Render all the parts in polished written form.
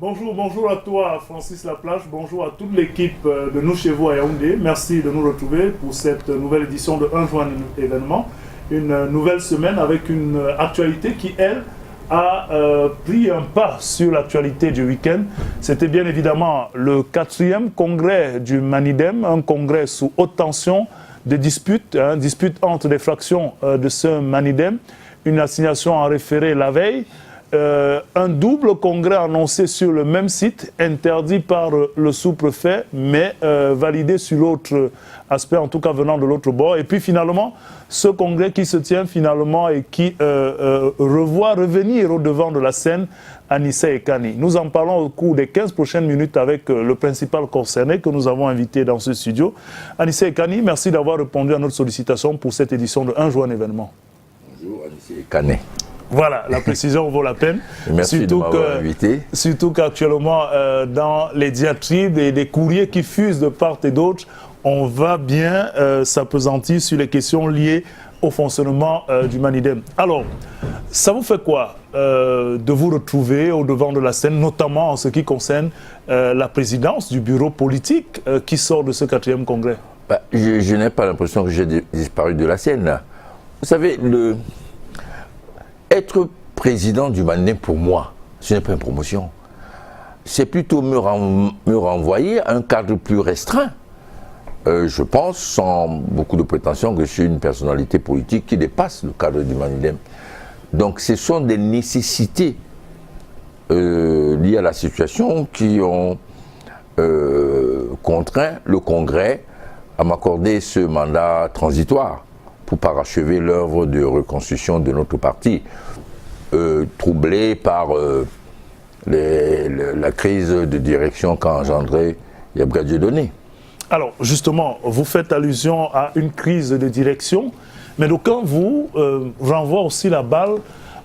Bonjour, bonjour à toi Francis Laplage, bonjour à toute l'équipe de Nous Chez Vous à Yaoundé. Merci de nous retrouver pour cette nouvelle édition de Un Joint événement. Une nouvelle semaine avec une actualité qui, elle, a pris un pas sur l'actualité du week-end. C'était bien évidemment le 4e congrès du Manidem, un congrès sous haute tension, des disputes, disputes entre les fractions de ce Manidem, une assignation en référé la veille. Un double congrès annoncé sur le même site, interdit par le sous-préfet, mais validé sur l'autre aspect, en tout cas venant de l'autre bord. Et puis finalement, ce congrès qui se tient finalement et qui revoit revenir au devant de la scène Anissa Ekani. Nous en parlons au cours des 15 prochaines minutes avec le principal concerné que nous avons invité dans ce studio. Anissa Ekani, merci d'avoir répondu à notre sollicitation pour cette édition de Un Joint événement. Bonjour Anissa Ekani. Voilà, la précision vaut la peine. Merci de m'avoir invité. Surtout qu'actuellement, dans les diatribes et des courriers qui fusent de part et d'autre, on va bien s'appesantir sur les questions liées au fonctionnement du Manidem. Alors, ça vous fait quoi de vous retrouver au devant de la scène, notamment en ce qui concerne la présidence du bureau politique qui sort de ce 4e congrès? Je n'ai pas l'impression que j'ai disparu de la scène, là. Vous savez, être président du Manidem, pour moi, ce n'est pas une promotion. C'est plutôt me renvoyer à un cadre plus restreint. Je pense, sans beaucoup de prétention, que je suis une personnalité politique qui dépasse le cadre du Manidem. Donc ce sont des nécessités liées à la situation qui ont contraint le Congrès à m'accorder ce mandat transitoire pour parachever l'œuvre de reconstruction de notre parti, troublé par la crise de direction qu'a engendré Yabga Dieudonné. Alors, justement, vous faites allusion à une crise de direction, mais d'aucuns vous renvoient aussi la balle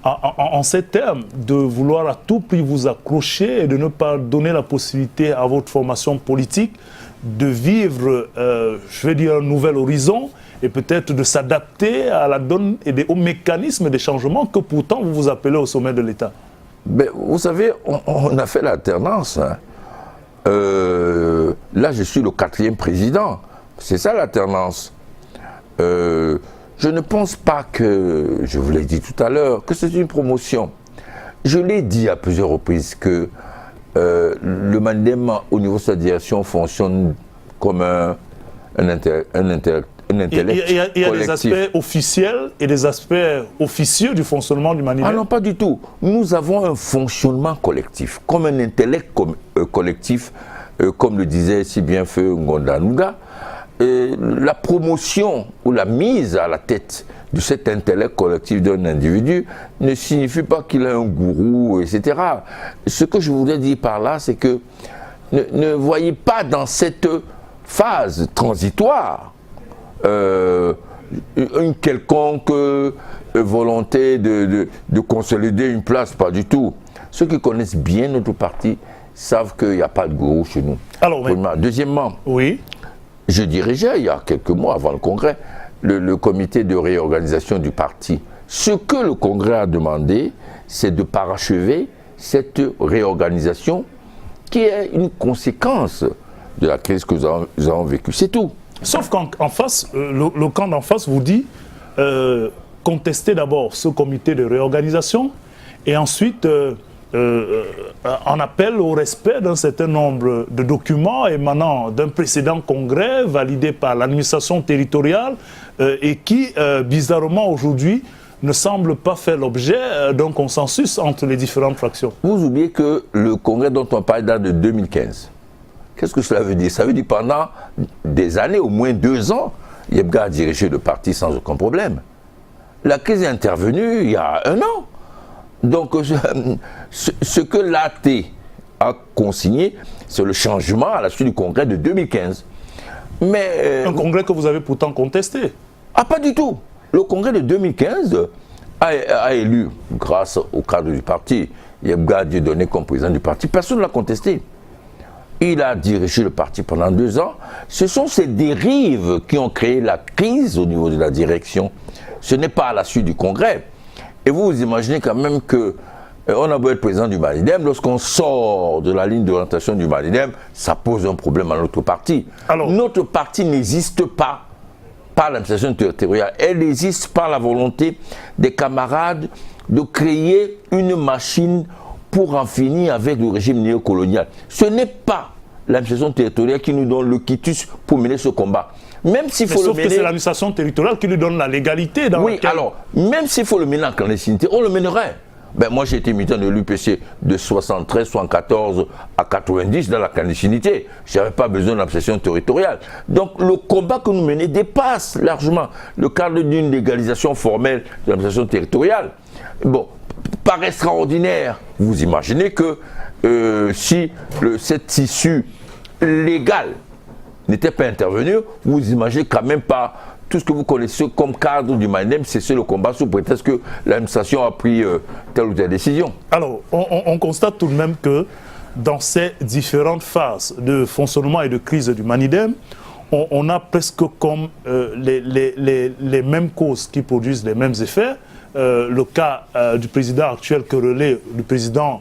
en ces termes, de vouloir à tout prix vous accrocher et de ne pas donner la possibilité à votre formation politique de vivre, je vais dire, un nouvel horizon, et peut-être de s'adapter à la donne et aux mécanismes des changements que pourtant vous vous appelez au sommet de l'État. Ben, vous savez, on a fait l'alternance. Hein. Là, je suis le 4e président. C'est ça l'alternance. Je ne pense pas que, je vous l'ai dit tout à l'heure, que c'est une promotion. Je l'ai dit à plusieurs reprises que le Manidem, au niveau de sa direction, fonctionne comme un intellect. Il y a des aspects officiels et des aspects officieux du fonctionnement du Manidem. Ah non, pas du tout. Nous avons un fonctionnement collectif, comme un intellect collectif, comme le disait si bien Feu Ngondanuga. La promotion ou la mise à la tête de cet intellect collectif d'un individu ne signifie pas qu'il a un gourou, etc. Ce que je voudrais dire par là, c'est que ne voyez pas dans cette phase transitoire une quelconque volonté de consolider une place, pas du tout. Ceux qui connaissent bien notre parti savent qu'il n'y a pas de gourou chez nous. Alors, deuxièmement, oui. Je dirigeais il y a quelques mois avant le congrès le comité de réorganisation du parti. Ce que le congrès a demandé, c'est de parachever cette réorganisation qui est une conséquence de la crise que nous avons vécue. C'est tout. Sauf qu'en face, le camp d'en face vous dit contester d'abord ce comité de réorganisation et ensuite en appel au respect d'un certain nombre de documents émanant d'un précédent congrès validé par l'administration territoriale et qui, bizarrement aujourd'hui, ne semble pas faire l'objet d'un consensus entre les différentes fractions. Vous oubliez que le congrès dont on parle date de 2015. Qu'est-ce que cela veut dire? Ça veut dire pendant des années, au moins 2 ans, Yabga a dirigé le parti sans aucun problème. La crise est intervenue il y a 1 an. Donc, ce que l'AT a consigné, c'est le changement à la suite du congrès de 2015. Mais, un congrès que vous avez pourtant contesté. Ah, pas du tout. Le congrès de 2015 a élu, grâce au cadre du parti, Yabga Dieudonné comme président du parti. Personne ne l'a contesté. Il a dirigé le parti pendant 2 ans. Ce sont ces dérives qui ont créé la crise au niveau de la direction. Ce n'est pas à la suite du congrès. Et vous imaginez quand même que On a beau être président du Malidem, lorsqu'on sort de la ligne d'orientation du Malidem, ça pose un problème à notre parti. Alors, notre parti n'existe pas par l'administration territoriale, elle existe par la volonté des camarades de créer une machine pour en finir avec le régime néocolonial. Ce n'est pas l'administration territoriale qui nous donne le quitus pour mener ce combat. Même s'il faut sauf que c'est l'administration territoriale qui lui donne la légalité. Oui, alors, même s'il faut le mener en clandestinité, on le mènerait. Ben, moi, j'ai été militant de l'UPC de 73, 74 à 90 dans la clandestinité. Je n'avais pas besoin d'administration territoriale. Donc, le combat que nous menons dépasse largement le cadre d'une légalisation formelle de l'administration territoriale. Bon, par extraordinaire, vous imaginez que si cette issue légale n'était pas intervenue, vous imaginez quand même pas tout ce que vous connaissez comme cadre du Malidem, c'est le combat sous prétexte que l'administration a pris telle ou telle décision. Alors, on constate tout de même que dans ces différentes phases de fonctionnement et de crise du Malidem, on a presque comme les mêmes causes qui produisent les mêmes effets. Le cas du président actuel querellé, du président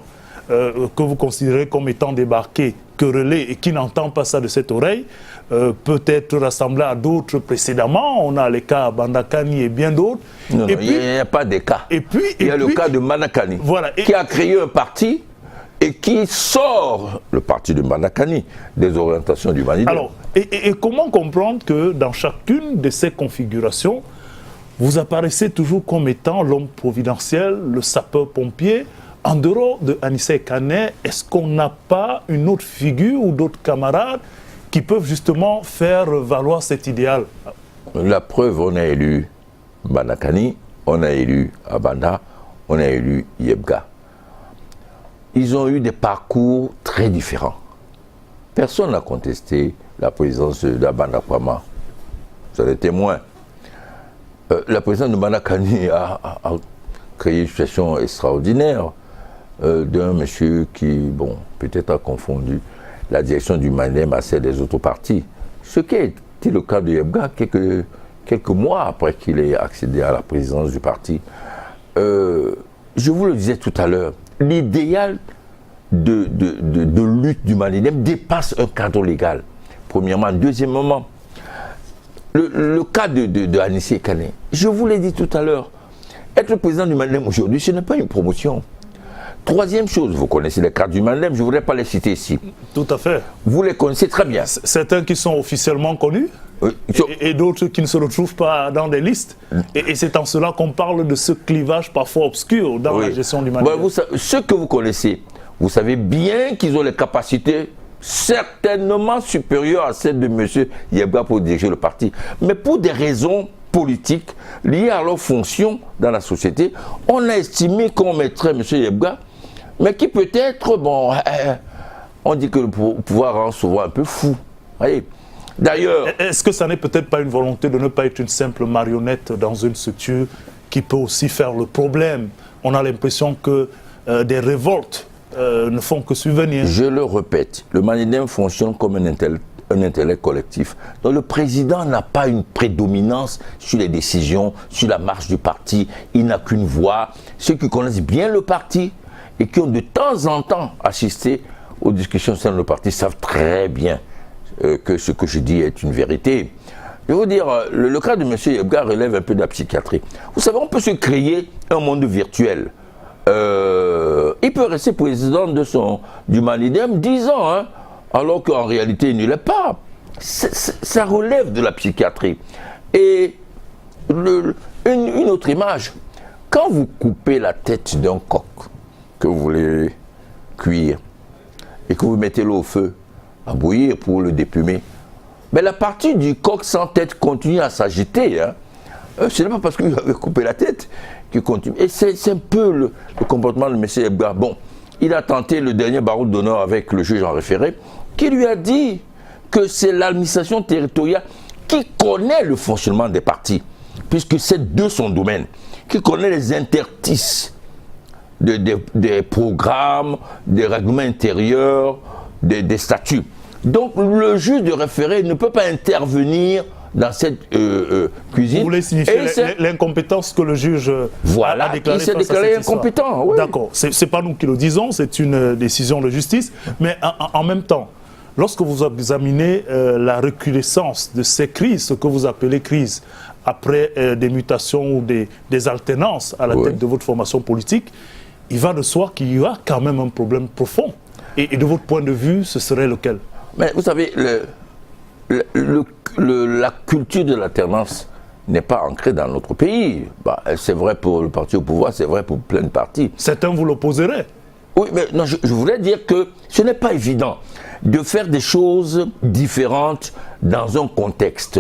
que vous considérez comme étant débarqué, querellé et qui n'entend pas ça de cette oreille, peut être rassemblé à d'autres précédemment. On a les cas Bandakani et bien d'autres. Non, il n'y a pas de cas. Il y a le cas de Bandakani, voilà, qui a créé un parti et qui sort le parti de Bandakani des orientations du Malidem. Alors, et comment comprendre que dans chacune de ces configurations, vous apparaissez toujours comme étant l'homme providentiel, le sapeur-pompier? En dehors de Anissé Kane, est-ce qu'on n'a pas une autre figure ou d'autres camarades qui peuvent justement faire valoir cet idéal? La preuve, on a élu Bandakani, on a élu Abanda, on a élu Yebga. Ils ont eu des parcours très différents. Personne n'a contesté la présence d'Abanda Kwama. Vous êtes témoin. La présence de Bandakani a créé une situation extraordinaire d'un monsieur qui, bon, peut-être a confondu la direction du Malidem à celle des autres partis. Ce qui a été le cas de Yebga quelques mois après qu'il ait accédé à la présidence du parti. Je vous le disais tout à l'heure, l'idéal de lutte du Malidem dépasse un cadre légal, premièrement. Deuxièmement, le cas de Anissé Kane, je vous l'ai dit tout à l'heure, être président du Malidem aujourd'hui, ce n'est pas une promotion. Troisième chose, vous connaissez les cadres du Malidem, je ne voudrais pas les citer ici. Tout à fait. Vous les connaissez très bien. Certains qui sont officiellement connus, oui, et d'autres qui ne se retrouvent pas dans des listes. Et c'est en cela qu'on parle de ce clivage parfois obscur dans la gestion du Malidem. Bon, ceux que vous connaissez, vous savez bien qu'ils ont les capacités certainement supérieures à celles de M. Yebga pour diriger le parti. Mais pour des raisons politiques liées à leur fonction dans la société, on a estimé qu'on mettrait M. Yebga, mais qui peut-être, bon, on dit que le pouvoir rend souvent un peu fou. D'ailleurs... Est-ce que ça n'est peut-être pas une volonté de ne pas être une simple marionnette dans une structure qui peut aussi faire le problème? On a l'impression que des révoltes ne font que subvenir. Je le répète, le Malidem fonctionne comme un intellect collectif. Donc le président n'a pas une prédominance sur les décisions, sur la marche du parti. Il n'a qu'une voix. Ceux qui connaissent bien le parti et qui ont de temps en temps assisté aux discussions au sein de le parti savent très bien que ce que je dis est une vérité. Je veux dire, le cas de M. Yebga relève un peu de la psychiatrie. Vous savez, on peut se créer un monde virtuel. Il peut rester président du Malidem 10 ans, hein, alors qu'en réalité, il ne l'est pas. Ça relève de la psychiatrie. Et une autre image, quand vous coupez la tête d'un coq que vous voulez cuire et que vous mettez l'eau au feu à bouillir pour le déplumer, mais la partie du coq sans tête continue à s'agiter. Hein. Ce n'est pas parce que vous avez coupé la tête qu'il continue. Et c'est un peu le comportement de M. Yebga. Bon, il a tenté le dernier barreau d'honneur avec le juge en référé, qui lui a dit que c'est l'administration territoriale qui connaît le fonctionnement des partis, puisque c'est de son domaine, qui connaît les interstices des programmes, des règlements intérieurs, des statuts. Donc le juge de référé ne peut pas intervenir dans cette cuisine. Vous voulez signifier l'incompétence que le juge voilà, a déclarée? Il s'est déclaré incompétent. Oui. D'accord, c'est pas nous qui le disons, c'est une décision de justice. Mais en même temps, lorsque vous examinez la recrudescence de ces crises, ce que vous appelez crises, après des mutations ou des alternances à la tête de votre formation politique, il va de soi qu'il y a quand même un problème profond. Et de votre point de vue, ce serait lequel? Mais vous savez, la culture de l'alternance n'est pas ancrée dans notre pays. Bah, c'est vrai pour le parti au pouvoir, c'est vrai pour plein de partis. Certains vous l'opposeraient. Oui, mais non, je voulais dire que ce n'est pas évident de faire des choses différentes dans un contexte.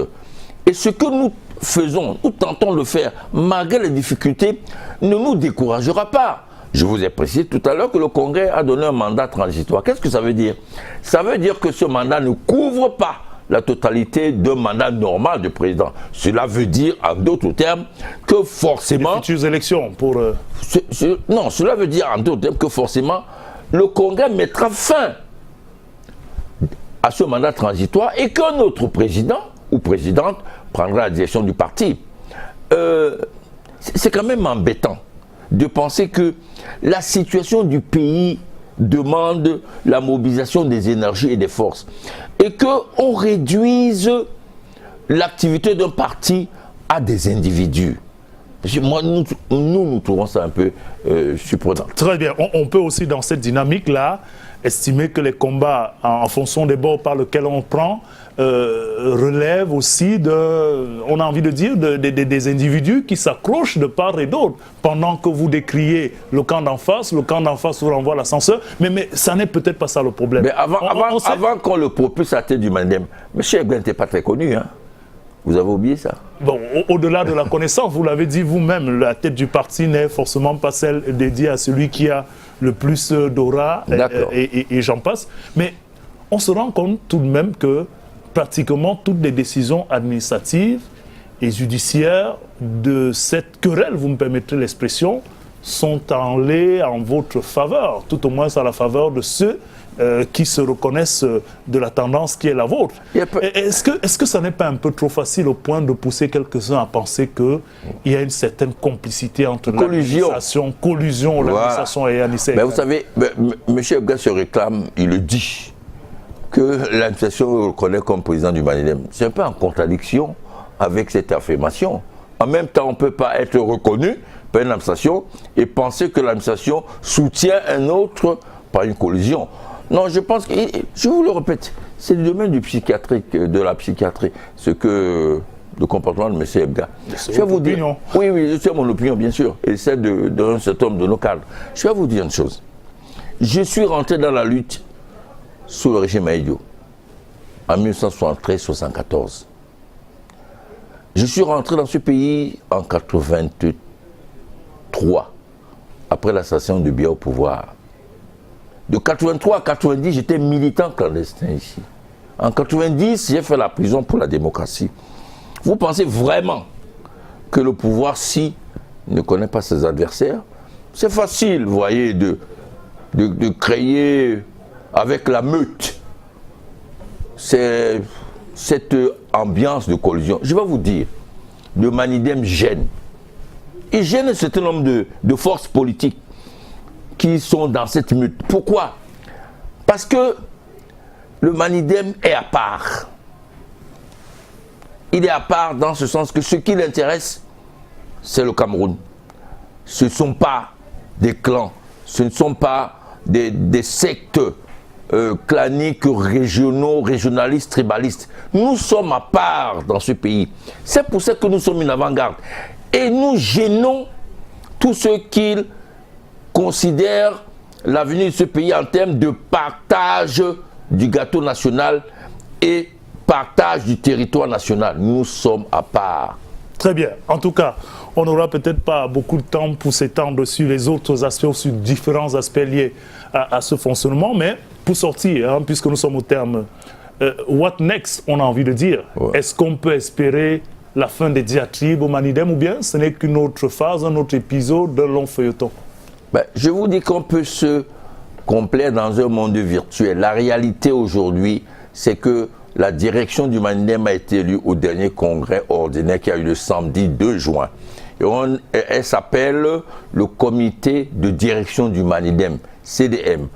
Et ce que nous faisons, nous tentons de faire, malgré les difficultés, ne nous découragera pas. Je vous ai précisé tout à l'heure que le Congrès a donné un mandat transitoire. Qu'est-ce que ça veut dire? Ça veut dire que ce mandat ne couvre pas la totalité d'un mandat normal de président. Cela veut dire, en d'autres termes, que forcément... Les futures élections pour... Non, cela veut dire, en d'autres termes, que forcément, le Congrès mettra fin à ce mandat transitoire et qu'un autre président ou présidente prendra la direction du parti. C'est quand même embêtant de penser que la situation du pays demande la mobilisation des énergies et des forces et qu'on réduise l'activité d'un parti à des individus. Moi, nous trouvons ça un peu surprenant. Très bien. On peut aussi, dans cette dynamique-là, estimer que les combats en fonction des bords par lesquels on prend relèvent aussi on a envie de dire, des individus qui s'accrochent de part et d'autre. Pendant que vous décriez le camp d'en face vous renvoie l'ascenseur. Mais ça n'est peut-être pas ça le problème. Mais avant qu'on le propulse à la tête du Mandem, M. Ebga n'était pas très connu, hein? Vous avez oublié ça? Bon, au-delà de la connaissance, vous l'avez dit vous-même, la tête du parti n'est forcément pas celle dédiée à celui qui a le plus d'aura et j'en passe. Mais on se rend compte tout de même que pratiquement toutes les décisions administratives et judiciaires de cette querelle, vous me permettrez l'expression, sont allées en votre faveur, tout au moins à la faveur de ceux qui se reconnaissent de la tendance qui est la vôtre. Est-ce que ça n'est pas un peu trop facile au point de pousser quelques-uns à penser qu'il y a une certaine complicité entre l'administration, collusion, l'administration et Anissé? Vous savez, M. Ebga se réclame, il le dit, que l'administration le reconnaît comme président du Manidem. C'est un peu en contradiction avec cette affirmation. En même temps, on ne peut pas être reconnu par une administration et penser que l'administration soutient un autre par une collusion. Non, je pense que, je vous le répète, c'est le domaine du psychiatrique, de la psychiatrie, ce que le comportement de M. Ebga. Je vais vous dire, oui, c'est mon opinion, bien sûr, et celle d'un certain nombre de nos cadres. Je vais vous dire une chose. Je suis rentré dans la lutte sous le régime Maïdio, en 1973-1974. Je suis rentré dans ce pays en 1983, après l'assassinat de Biya au pouvoir. De 83 à 90, j'étais militant clandestin ici. En 90, j'ai fait la prison pour la démocratie. Vous pensez vraiment que le pouvoir-ci ne connaît pas ses adversaires? C'est facile, vous voyez, de créer avec la meute cette ambiance de collusion. Je vais vous dire, le Manidem gêne. Il gêne un certain nombre de forces politiques qui sont dans cette meute. Pourquoi? Parce que le Manidem est à part. Il est à part dans ce sens que ce qui l'intéresse, c'est le Cameroun. Ce ne sont pas des clans, ce ne sont pas des sectes claniques, régionaux, régionalistes, tribalistes. Nous sommes à part dans ce pays. C'est pour ça que nous sommes une avant-garde. Et nous gênons tous ceux qui considèrent l'avenir de ce pays en termes de partage du gâteau national et partage du territoire national. Nous sommes à part. Très bien. En tout cas, on n'aura peut-être pas beaucoup de temps pour s'étendre sur les autres aspects, sur différents aspects liés à ce fonctionnement, mais pour sortir, puisque nous sommes au terme, what next, on a envie de dire. Est-ce qu'on peut espérer la fin des diatribes au Manidem ou bien ce n'est qu'une autre phase, un autre épisode d'un long feuilleton? Je vous dis qu'on peut se complaire dans un monde virtuel. La réalité aujourd'hui, c'est que la direction du Manidem a été élue au dernier congrès ordinaire qui a eu le samedi 2 juin. Elle s'appelle le comité de direction du Manidem, CDM,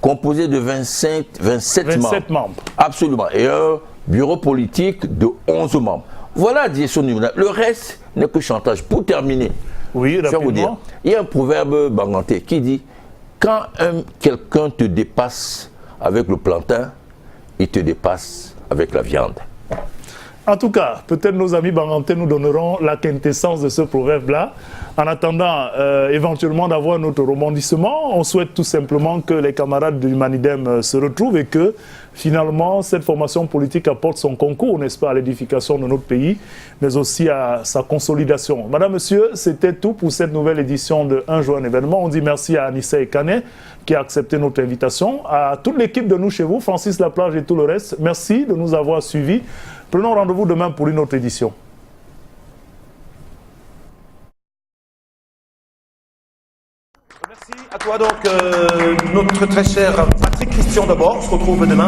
composé de 27 membres. Absolument. Et un bureau politique de 11 membres. Voilà la direction du Manidem. Le reste n'est que chantage. Pour terminer, oui, je vais vous dire, il y a un proverbe bangantais qui dit « Quand quelqu'un te dépasse avec le plantain, il te dépasse avec la viande. » En tout cas, peut-être nos amis bangantais nous donneront la quintessence de ce proverbe-là. En attendant, éventuellement, d'avoir notre rebondissement, on souhaite tout simplement que les camarades du Manidem se retrouvent et que, finalement, cette formation politique apporte son concours, n'est-ce pas, à l'édification de notre pays, mais aussi à sa consolidation. Madame, Monsieur, c'était tout pour cette nouvelle édition de Un jour un événement. On dit merci à Anissa Ekane qui a accepté notre invitation. À toute l'équipe de Nous Chez Vous, Francis Laplage et tout le reste, merci de nous avoir suivis. Prenons rendez-vous demain pour une autre édition. Merci à toi donc, notre très cher Patrick Christian d'abord. On se retrouve demain.